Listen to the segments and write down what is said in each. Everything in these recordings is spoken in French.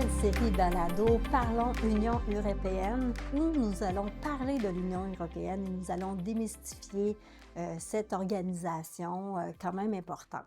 nouvelle série balado Parlons Union européenne où nous allons parler de l'Union européenne et nous allons démystifier cette organisation quand même importante.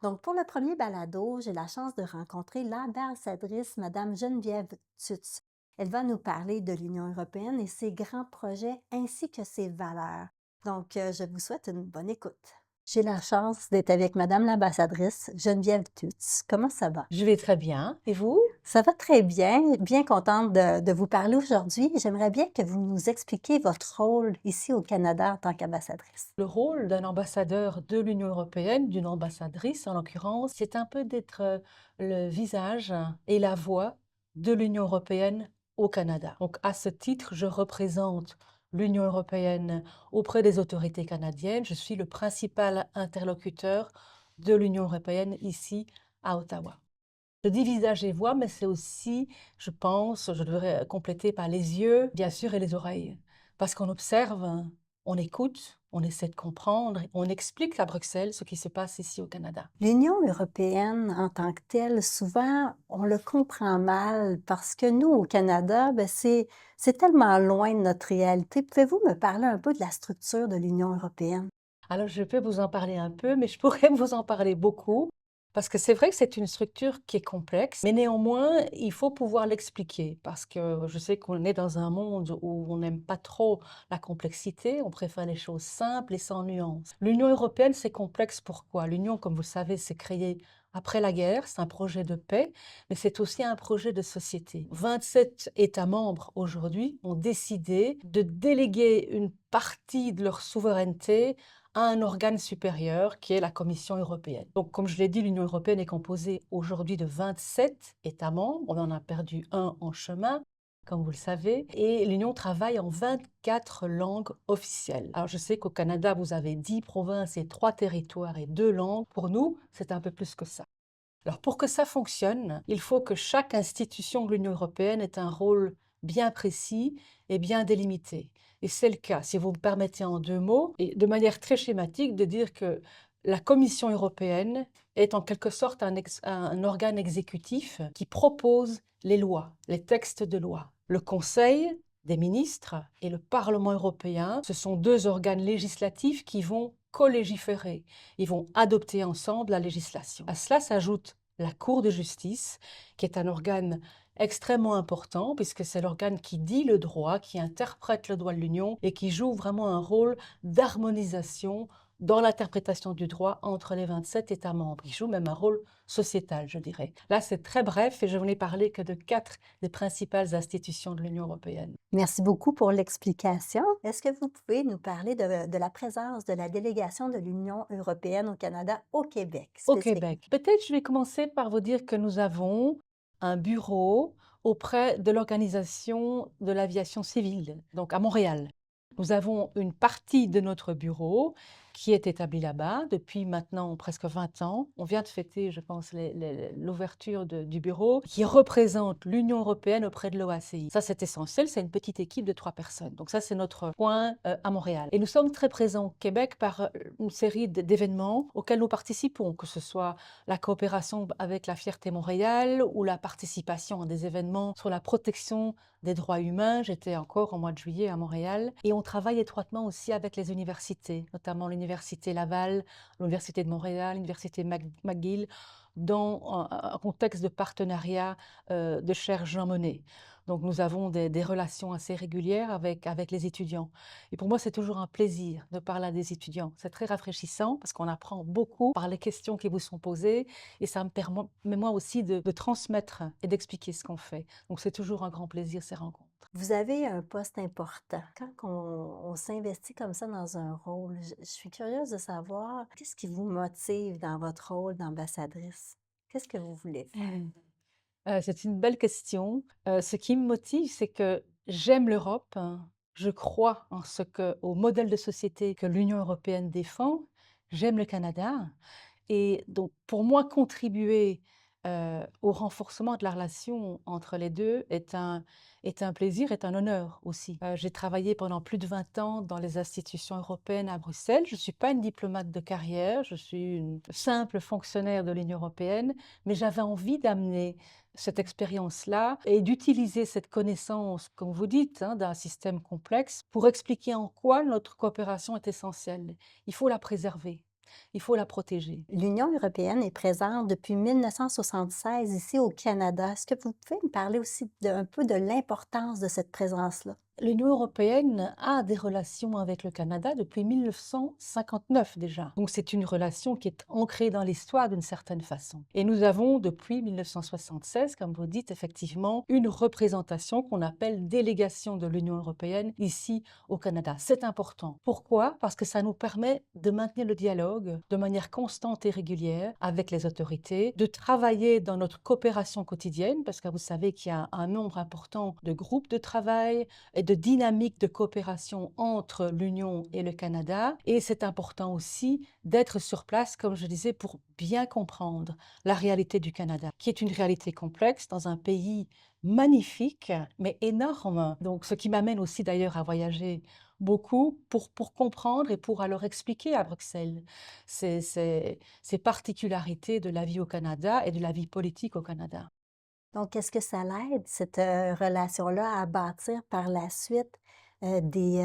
Donc, pour le premier balado, j'ai la chance de rencontrer l'ambassadrice, Madame Geneviève Tutz. Elle va nous parler de l'Union européenne et ses grands projets ainsi que ses valeurs. Donc, je vous souhaite une bonne écoute. J'ai la chance d'être avec Madame l'ambassadrice Geneviève Tutz. Comment ça va? Je vais très bien. Et vous? Ça va très bien, bien contente de vous parler aujourd'hui. J'aimerais bien que vous nous expliquiez votre rôle ici au Canada en tant qu'ambassadrice. Le rôle d'un ambassadeur de l'Union européenne, d'une ambassadrice en l'occurrence, c'est un peu d'être le visage et la voix de l'Union européenne au Canada. Donc à ce titre, je représente l'Union européenne auprès des autorités canadiennes. Je suis le principal interlocuteur de l'Union européenne ici à Ottawa. Je dis visage et voix, mais c'est aussi, je pense, je devrais compléter par les yeux, bien sûr, et les oreilles. Parce qu'on observe, on écoute, on essaie de comprendre, on explique à Bruxelles ce qui se passe ici au Canada. L'Union européenne en tant que telle, souvent, on le comprend mal parce que nous, au Canada, c'est tellement loin de notre réalité. Pouvez-vous me parler un peu de la structure de l'Union européenne? Alors, je peux vous en parler un peu, mais je pourrais vous en parler beaucoup, parce que c'est vrai que c'est une structure qui est complexe, mais néanmoins, il faut pouvoir l'expliquer, parce que je sais qu'on est dans un monde où on n'aime pas trop la complexité, on préfère les choses simples et sans nuance. L'Union européenne, c'est complexe pourquoi? L'Union, comme vous le savez, s'est créée après la guerre, c'est un projet de paix, mais c'est aussi un projet de société. 27 États membres aujourd'hui ont décidé de déléguer une partie de leur souveraineté à un organe supérieur qui est la Commission européenne. Donc, comme je l'ai dit, l'Union européenne est composée aujourd'hui de 27 États membres. On en a perdu un en chemin, comme vous le savez, et l'Union travaille en 24 langues officielles. Alors, je sais qu'au Canada, vous avez 10 provinces et 3 territoires et 2 langues. Pour nous, c'est un peu plus que ça. Alors, pour que ça fonctionne, il faut que chaque institution de l'Union européenne ait un rôle bien précis et bien délimité. Et c'est le cas, si vous me permettez en 2 mots, et de manière très schématique, de dire que la Commission européenne est en quelque sorte un organe exécutif qui propose les lois, les textes de loi. Le Conseil des ministres et le Parlement européen, ce sont 2 organes législatifs qui vont collégiférer. Ils vont adopter ensemble la législation. À cela s'ajoute la Cour de justice, qui est un organe extrêmement important, puisque c'est l'organe qui dit le droit, qui interprète le droit de l'Union et qui joue vraiment un rôle d'harmonisation dans l'interprétation du droit entre les 27 États membres. Il joue même un rôle sociétal, je dirais. Là, c'est très bref et je n'ai parlé que de 4 des principales institutions de l'Union européenne. Merci beaucoup pour l'explication. Est-ce que vous pouvez nous parler de la présence de la délégation de l'Union européenne au Canada au Québec Au spécifiquement? Québec. Peut-être je vais commencer par vous dire que nous avons un bureau auprès de l'Organisation de l'aviation civile, donc à Montréal. Nous avons une partie de notre bureau qui est établie là-bas depuis maintenant presque 20 ans. On vient de fêter, je pense, l'ouverture du bureau qui représente l'Union européenne auprès de l'OACI. Ça, c'est essentiel, c'est une petite équipe de 3 personnes. Donc ça, c'est notre point à Montréal. Et nous sommes très présents au Québec par une série d'événements auxquels nous participons, que ce soit la coopération avec la Fierté Montréal ou la participation à des événements sur la protection des droits humains. J'étais encore au mois de juillet à Montréal. Et on travaille étroitement aussi avec les universités, notamment l'Université Laval, l'Université de Montréal, l'Université McGill, dans un contexte de partenariat de cher Jean Monnet. Donc nous avons des relations assez régulières avec les étudiants. Et pour moi, c'est toujours un plaisir de parler à des étudiants. C'est très rafraîchissant parce qu'on apprend beaucoup par les questions qui vous sont posées et ça me permet moi aussi de transmettre et d'expliquer ce qu'on fait. Donc c'est toujours un grand plaisir ces rencontres. Vous avez un poste important. Quand on s'investit comme ça dans un rôle, je suis curieuse de savoir qu'est-ce qui vous motive dans votre rôle d'ambassadrice? Qu'est-ce que vous voulez faire? C'est une belle question. Ce qui me motive, c'est que j'aime l'Europe, hein. Je crois au modèle de société que l'Union européenne défend. J'aime le Canada et donc pour moi, contribuer, au renforcement de la relation entre les 2 est un plaisir, est un honneur aussi. J'ai travaillé pendant plus de 20 ans dans les institutions européennes à Bruxelles. Je ne suis pas une diplomate de carrière, je suis une simple fonctionnaire de l'Union européenne, mais j'avais envie d'amener cette expérience-là et d'utiliser cette connaissance, comme vous dites, hein, d'un système complexe pour expliquer en quoi notre coopération est essentielle. Il faut la préserver, il faut la protéger. L'Union européenne est présente depuis 1976 ici au Canada. Est-ce que vous pouvez me parler aussi un peu de l'importance de cette présence-là? L'Union européenne a des relations avec le Canada depuis 1959 déjà. Donc c'est une relation qui est ancrée dans l'histoire d'une certaine façon. Et nous avons depuis 1976, comme vous dites, effectivement, une représentation qu'on appelle délégation de l'Union européenne ici au Canada. C'est important. Pourquoi? Parce que ça nous permet de maintenir le dialogue de manière constante et régulière avec les autorités, de travailler dans notre coopération quotidienne, parce que vous savez qu'il y a un nombre important de groupes de travail, et de dynamique de coopération entre l'Union et le Canada. Et c'est important aussi d'être sur place, comme je disais, pour bien comprendre la réalité du Canada, qui est une réalité complexe dans un pays magnifique, mais énorme. Donc, ce qui m'amène aussi d'ailleurs à voyager beaucoup pour comprendre et pour alors expliquer à Bruxelles ces particularités de la vie au Canada et de la vie politique au Canada. Donc, est-ce que ça l'aide, cette, relation-là, à bâtir par la suite, des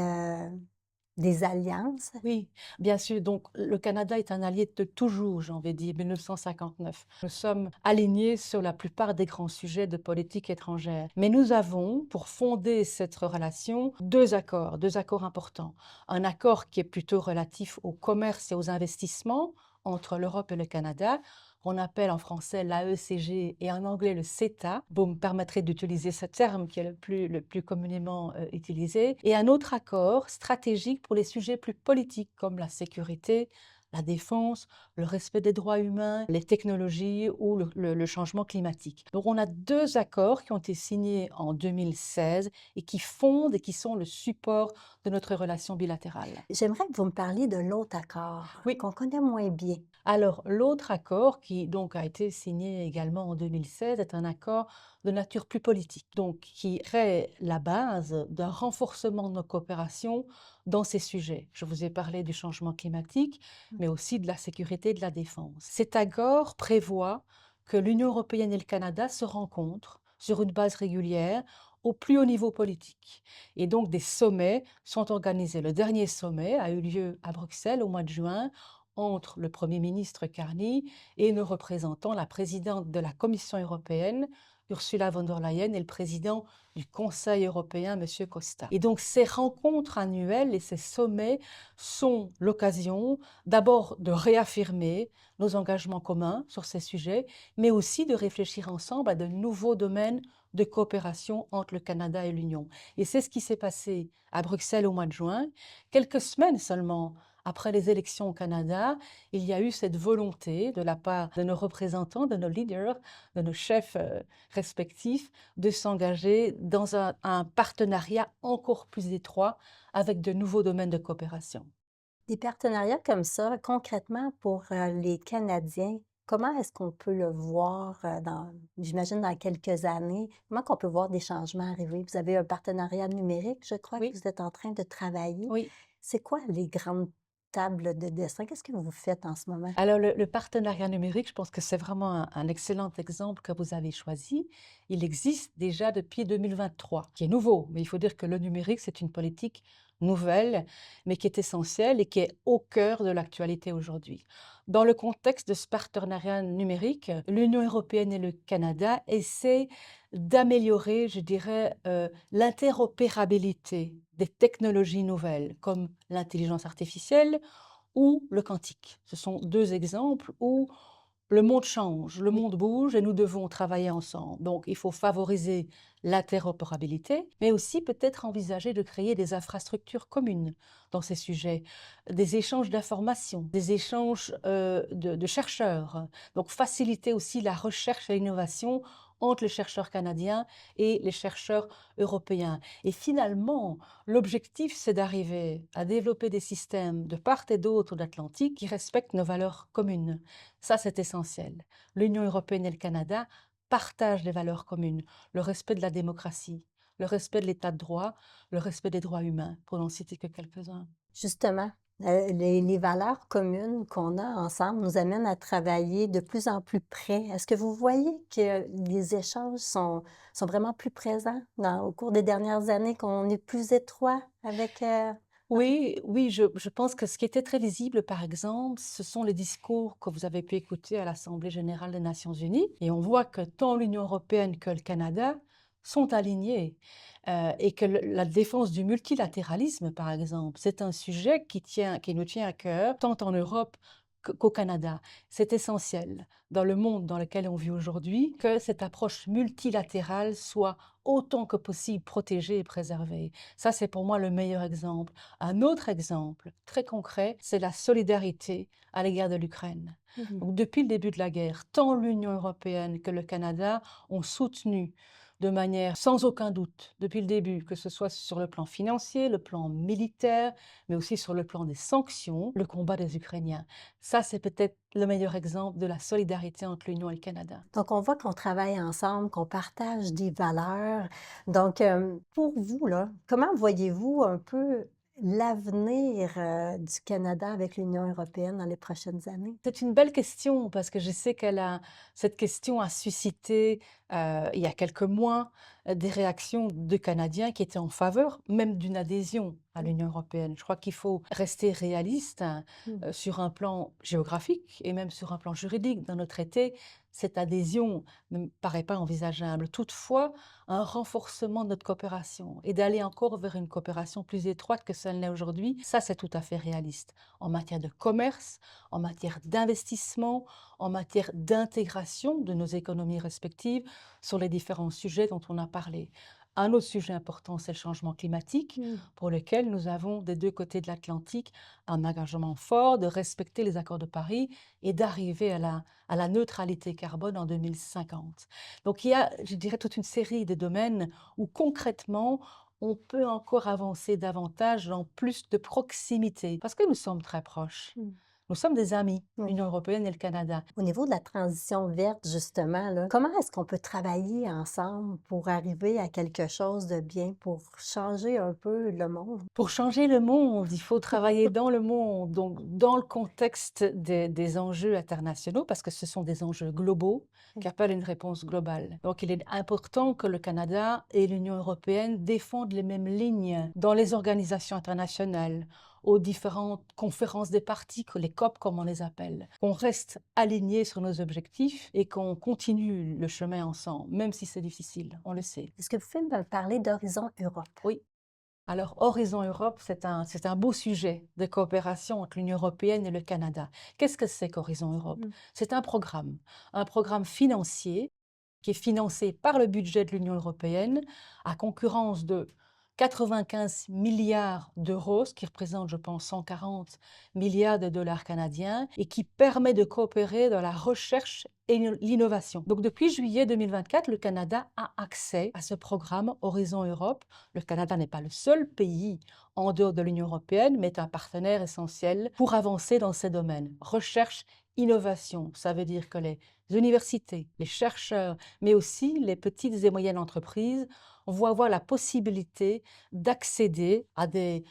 alliances? Oui, bien sûr. Donc, le Canada est un allié de toujours, j'ai envie de dire, 1959. Nous sommes alignés sur la plupart des grands sujets de politique étrangère. Mais nous avons, pour fonder cette relation, deux accords importants. Un accord qui est plutôt relatif au commerce et aux investissements entre l'Europe et le Canada, qu'on appelle en français l'AECG et en anglais le CETA. Vous me permettrez d'utiliser ce terme qui est le plus communément utilisé. Et un autre accord stratégique pour les sujets plus politiques comme la sécurité, la défense, le respect des droits humains, les technologies ou le changement climatique. Donc on a deux accords qui ont été signés en 2016 et qui fondent et qui sont le support de notre relation bilatérale. J'aimerais que vous me parliez de l'autre accord, Oui, qu'on connaît moins bien. alors, l'autre accord, qui donc a été signé également en 2016, est un accord de nature plus politique, donc qui crée la base d'un renforcement de nos coopérations dans ces sujets. Je vous ai parlé du changement climatique, mais aussi de la sécurité et de la défense. Cet accord prévoit que l'Union européenne et le Canada se rencontrent sur une base régulière au plus haut niveau politique. Et donc, des sommets sont organisés. Le dernier sommet a eu lieu à Bruxelles au mois de juin entre le Premier ministre Carney et nos représentants, la présidente de la Commission européenne, Ursula von der Leyen, et le président du Conseil européen, M. Costa. Et donc ces rencontres annuelles et ces sommets sont l'occasion d'abord de réaffirmer nos engagements communs sur ces sujets, mais aussi de réfléchir ensemble à de nouveaux domaines de coopération entre le Canada et l'Union. Et c'est ce qui s'est passé à Bruxelles au mois de juin, quelques semaines seulement après les élections au Canada, il y a eu cette volonté de la part de nos représentants, de nos leaders, de nos chefs respectifs, de s'engager dans un partenariat encore plus étroit avec de nouveaux domaines de coopération. Des partenariats comme ça, concrètement pour, les Canadiens, comment est-ce qu'on peut le voir, j'imagine dans quelques années? Comment qu'on peut voir des changements arriver? Vous avez un partenariat numérique, je crois, que Oui, vous êtes en train de travailler. oui. C'est quoi les grandes tables de dessin? Qu'est-ce que vous faites en ce moment? Alors le partenariat numérique, je pense que c'est vraiment un excellent exemple que vous avez choisi. Il existe déjà depuis 2023, qui est nouveau, mais il faut dire que le numérique, c'est une politique nouvelle, mais qui est essentielle et qui est au cœur de l'actualité aujourd'hui. Dans le contexte de ce partenariat numérique, l'Union européenne et le Canada essaient d'améliorer, je dirais, l'interopérabilité des technologies nouvelles, comme l'intelligence artificielle ou le quantique. Ce sont deux exemples où le monde change, le monde bouge et nous devons travailler ensemble. Donc, il faut favoriser l'interopérabilité, mais aussi peut-être envisager de créer des infrastructures communes dans ces sujets, des échanges d'informations, des échanges de chercheurs. Donc, faciliter aussi la recherche et l'innovation entre les chercheurs canadiens et les chercheurs européens. Et finalement, l'objectif, c'est d'arriver à développer des systèmes de part et d'autre de l'Atlantique qui respectent nos valeurs communes. Ça, c'est essentiel. L'Union européenne et le Canada partagent les valeurs communes, le respect de la démocratie, le respect de l'état de droit, le respect des droits humains, pour n'en citer que quelques-uns. Justement, Les valeurs communes qu'on a ensemble nous amènent à travailler de plus en plus près. Est-ce que vous voyez que les échanges sont vraiment plus présents au cours des dernières années, qu'on est plus étroit avec, Oui, oui, je pense que ce qui était très visible, par exemple, ce sont les discours que vous avez pu écouter à l'Assemblée générale des Nations unies et on voit que tant l'Union européenne que le Canada sont alignés, et que le la défense du multilatéralisme, par exemple, c'est un sujet qui nous tient à cœur, tant en Europe qu'au Canada. C'est essentiel dans le monde dans lequel on vit aujourd'hui que cette approche multilatérale soit autant que possible protégée et préservée. Ça, c'est pour moi le meilleur exemple. Un autre exemple très concret, c'est la solidarité à l'égard de l'Ukraine. mmh. Donc, depuis le début de la guerre, tant l'Union européenne que le Canada ont soutenu de manière sans aucun doute, depuis le début, que ce soit sur le plan financier, le plan militaire, mais aussi sur le plan des sanctions, le combat des Ukrainiens. Ça, c'est peut-être le meilleur exemple de la solidarité entre l'Union et le Canada. Donc on voit qu'on travaille ensemble, qu'on partage des valeurs. Donc, pour vous, là, comment voyez-vous un peu l'avenir, du Canada avec l'Union européenne dans les prochaines années? C'est une belle question parce que je sais cette question a suscité, il y a quelques mois, des réactions de Canadiens qui étaient en faveur même d'une adhésion à Mmh. l'Union européenne. Je crois qu'il faut rester réaliste, Mmh. sur un plan géographique et même sur un plan juridique. Dans nos traités, cette adhésion ne me paraît pas envisageable. Toutefois, un renforcement de notre coopération et d'aller encore vers une coopération plus étroite que celle n'est aujourd'hui, ça, c'est tout à fait réaliste. En matière de commerce, en matière d'investissement, en matière d'intégration de nos économies respectives sur les différents sujets dont on a parlé. Un autre sujet important, c'est le changement climatique, Mmh. pour lequel nous avons des deux côtés de l'Atlantique un engagement fort de respecter les accords de Paris et d'arriver à la neutralité carbone en 2050. Donc il y a, je dirais, toute une série de domaines où concrètement, on peut encore avancer davantage dans plus de proximité, parce que nous sommes très proches. Mmh. Nous sommes des amis, Oui. l'Union européenne et le Canada. Au niveau de la transition verte, justement, là, comment est-ce qu'on peut travailler ensemble pour arriver à quelque chose de bien, pour changer un peu le monde? Pour changer le monde, il faut travailler dans le monde, donc dans le contexte des enjeux internationaux, parce que ce sont des enjeux globaux qui appellent une réponse globale. Donc il est important que le Canada et l'Union européenne défendent les mêmes lignes dans les organisations internationales, aux différentes conférences des parties, les COP comme on les appelle, qu'on reste alignés sur nos objectifs et qu'on continue le chemin ensemble, même si c'est difficile, on le sait. Est-ce que vous pouvez me parler d'Horizon Europe? Oui. Alors, Horizon Europe, c'est un beau sujet de coopération entre l'Union européenne et le Canada. Qu'est-ce que c'est qu'Horizon Europe? Mmh. C'est un programme financier qui est financé par le budget de l'Union européenne à concurrence de 95 milliards d'euros, ce qui représente, je pense, 140 milliards de dollars canadiens, et qui permet de coopérer dans la recherche et l'innovation. Donc, depuis juillet 2024, le Canada a accès à ce programme Horizon Europe. Le Canada n'est pas le seul pays en dehors de l'Union européenne, mais est un partenaire essentiel pour avancer dans ces domaines. Recherche, innovation, ça veut dire que les universités, les chercheurs, mais aussi les petites et moyennes entreprises vont avoir la possibilité d'accéder à des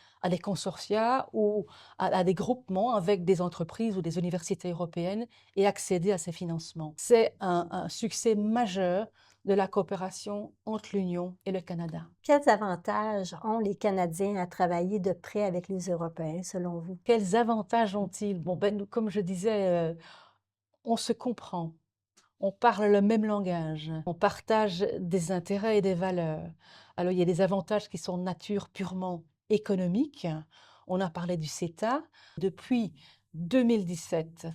consortia ou à des groupements avec des entreprises ou des universités européennes et accéder à ces financements. C'est un succès majeur de la coopération entre l'Union et le Canada. Quels avantages ont les Canadiens à travailler de près avec les Européens, selon vous? Quels avantages ont-ils? Bon, ben, comme je disais, on se comprend. On parle le même langage, on partage des intérêts et des valeurs. Alors, il y a des avantages qui sont de nature purement économique. On a parlé du CETA. Depuis 2017,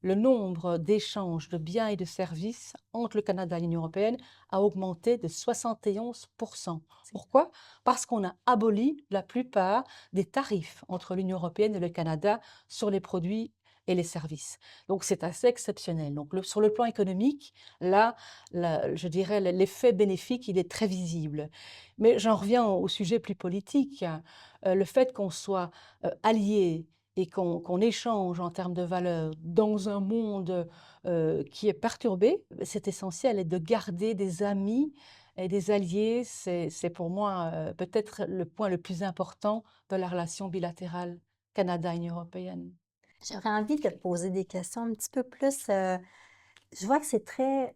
le nombre d'échanges de biens et de services entre le Canada et l'Union européenne a augmenté de 71%. Pourquoi? Parce qu'on a aboli la plupart des tarifs entre l'Union européenne et le Canada sur les produits et les services. Donc c'est assez exceptionnel. Donc sur le plan économique, là, je dirais, l'effet bénéfique, il est très visible. Mais j'en reviens au sujet plus politique. Le fait qu'on soit alliés et qu'on échange en termes de valeurs dans un monde qui est perturbé, c'est essentiel. Et de garder des amis et des alliés, c'est pour moi peut-être le point le plus important de la relation bilatérale Canada, Union européenne? J'aurais envie de te poser des questions un petit peu plus, je vois que c'est très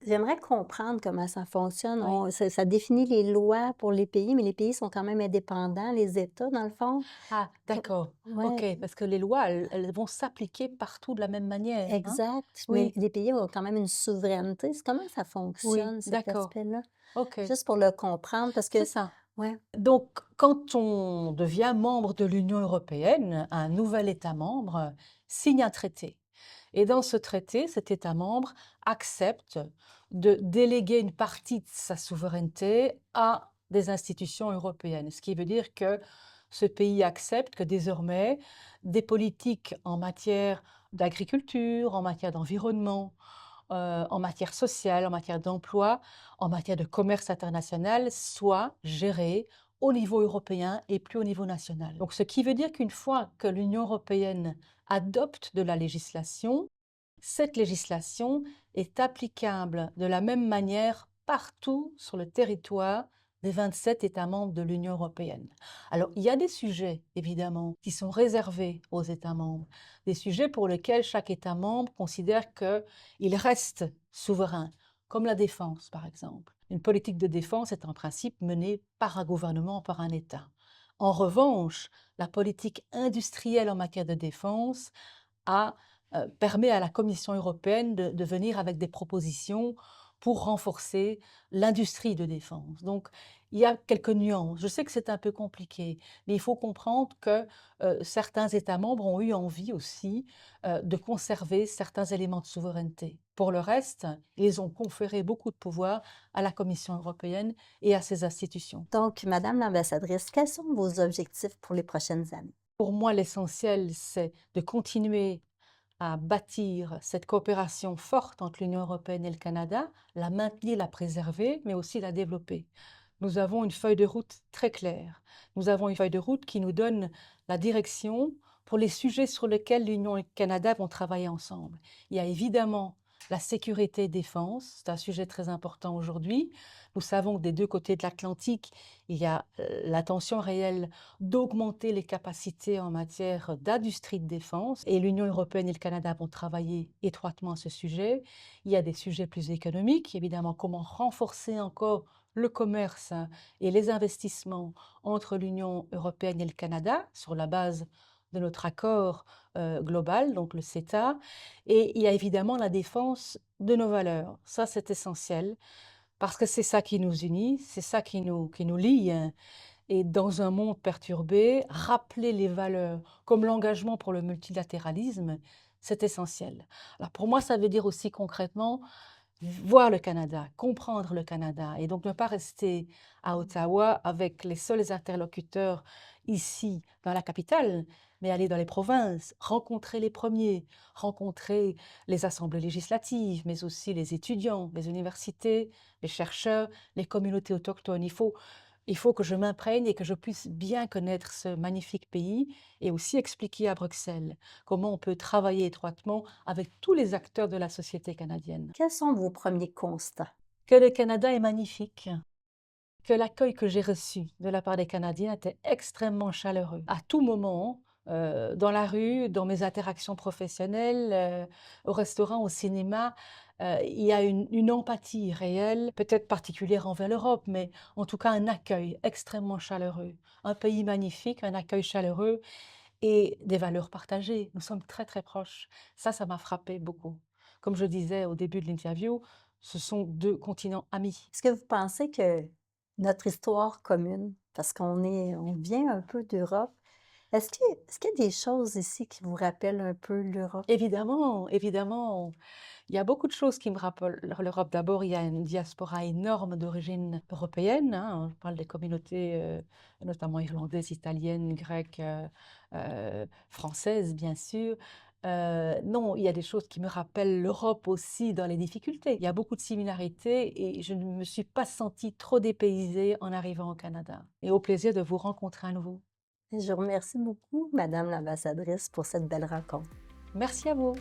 j'aimerais comprendre comment ça fonctionne. Oui. Ça définit les lois pour les pays, mais les pays sont quand même indépendants, les États, dans le fond. Ah, Co d'accord. OK, Ouais, parce que les lois, elles vont s'appliquer partout de la même manière, hein? exact, mais Oui, les pays ont quand même une souveraineté. C'est comment ça oui, fonctionne, cet d'accord. aspect-là? OK, Juste pour le comprendre parce c'est que ça. ouais, Donc, quand on devient membre de l'Union européenne, un nouvel État membre signe un traité. Et dans ce traité, cet État membre accepte de déléguer une partie de sa souveraineté à des institutions européennes. Ce qui veut dire que ce pays accepte que désormais, des politiques en matière d'agriculture, en matière d'environnement, en matière sociale, en matière d'emploi, en matière de commerce international, soient gérées au niveau européen et plus au niveau national. Donc, ce qui veut dire qu'une fois que l'Union européenne adopte de la législation, cette législation est applicable de la même manière partout sur le territoire des 27 États membres de l'Union européenne. Alors, il y a des sujets, évidemment, qui sont réservés aux États membres, des sujets pour lesquels chaque État membre considère qu'il reste souverain, comme la défense, par exemple. Une politique de défense est en principe menée par un gouvernement, par un État. En revanche, la politique industrielle en matière de défense permet à la Commission européenne de venir avec des propositions pour renforcer l'industrie de défense. Donc, il y a quelques nuances. Je sais que c'est un peu compliqué, mais il faut comprendre que certains États membres ont eu envie aussi de conserver certains éléments de souveraineté. Pour le reste, ils ont conféré beaucoup de pouvoir à la Commission européenne et à ses institutions. donc madame l'ambassadrice, quels sont vos objectifs pour les prochaines années? Pour moi, l'essentiel, c'est de continuer à bâtir cette coopération forte entre l'Union européenne et le Canada, la maintenir, la préserver, mais aussi la développer. Nous avons une feuille de route très claire. Nous avons une feuille de route qui nous donne la direction pour les sujets sur lesquels l'Union et le Canada vont travailler ensemble. Il y a évidemment la sécurité et défense, c'est un sujet très important aujourd'hui. Nous savons que des deux côtés de l'Atlantique, il y a l'intention réelle d'augmenter les capacités en matière d'industrie de défense et l'Union européenne et le Canada vont travailler étroitement à ce sujet. Il y a des sujets plus économiques, évidemment, comment renforcer encore le commerce et les investissements entre l'Union européenne et le Canada sur la base de notre accord global, donc le CETA. Et il y a évidemment la défense de nos valeurs. Ça, c'est essentiel parce que c'est ça qui nous unit, c'est ça qui nous lie. Et dans un monde perturbé, rappeler les valeurs comme l'engagement pour le multilatéralisme, c'est essentiel. Alors pour moi, ça veut dire aussi concrètement voir le Canada, comprendre le Canada et donc ne pas rester à Ottawa avec les seuls interlocuteurs ici dans la capitale, mais aller dans les provinces, rencontrer les premiers, rencontrer les assemblées législatives, mais aussi les étudiants, les universités, les chercheurs, les communautés autochtones. Il faut que je m'imprègne et que je puisse bien connaître ce magnifique pays et aussi expliquer à Bruxelles comment on peut travailler étroitement avec tous les acteurs de la société canadienne. Quels sont vos premiers constats? Que le Canada est magnifique, que l'accueil que j'ai reçu de la part des Canadiens était extrêmement chaleureux. À tout moment, dans la rue, dans mes interactions professionnelles, au restaurant, au cinéma, il y a une empathie réelle, peut-être particulière envers l'Europe, mais en tout cas un accueil extrêmement chaleureux. Un pays magnifique, un accueil chaleureux et des valeurs partagées. Nous sommes très, très proches. Ça m'a frappé beaucoup. Comme je disais au début de l'interview, ce sont 2 continents amis. Est-ce que vous pensez que notre histoire commune, parce on vient un peu d'Europe, est-ce qu'il y a des choses ici qui vous rappellent un peu l'Europe? Évidemment, évidemment, il y a beaucoup de choses qui me rappellent l'Europe. D'abord, il y a une diaspora énorme d'origine européenne, hein. On parle des communautés, notamment irlandaises, italiennes, grecques, françaises, bien sûr. Non, il y a des choses qui me rappellent l'Europe aussi dans les difficultés. Il y a beaucoup de similarités et je ne me suis pas sentie trop dépaysée en arrivant au Canada. Et au plaisir de vous rencontrer à nouveau. Je vous remercie beaucoup, madame l'ambassadrice, pour cette belle rencontre. Merci à vous.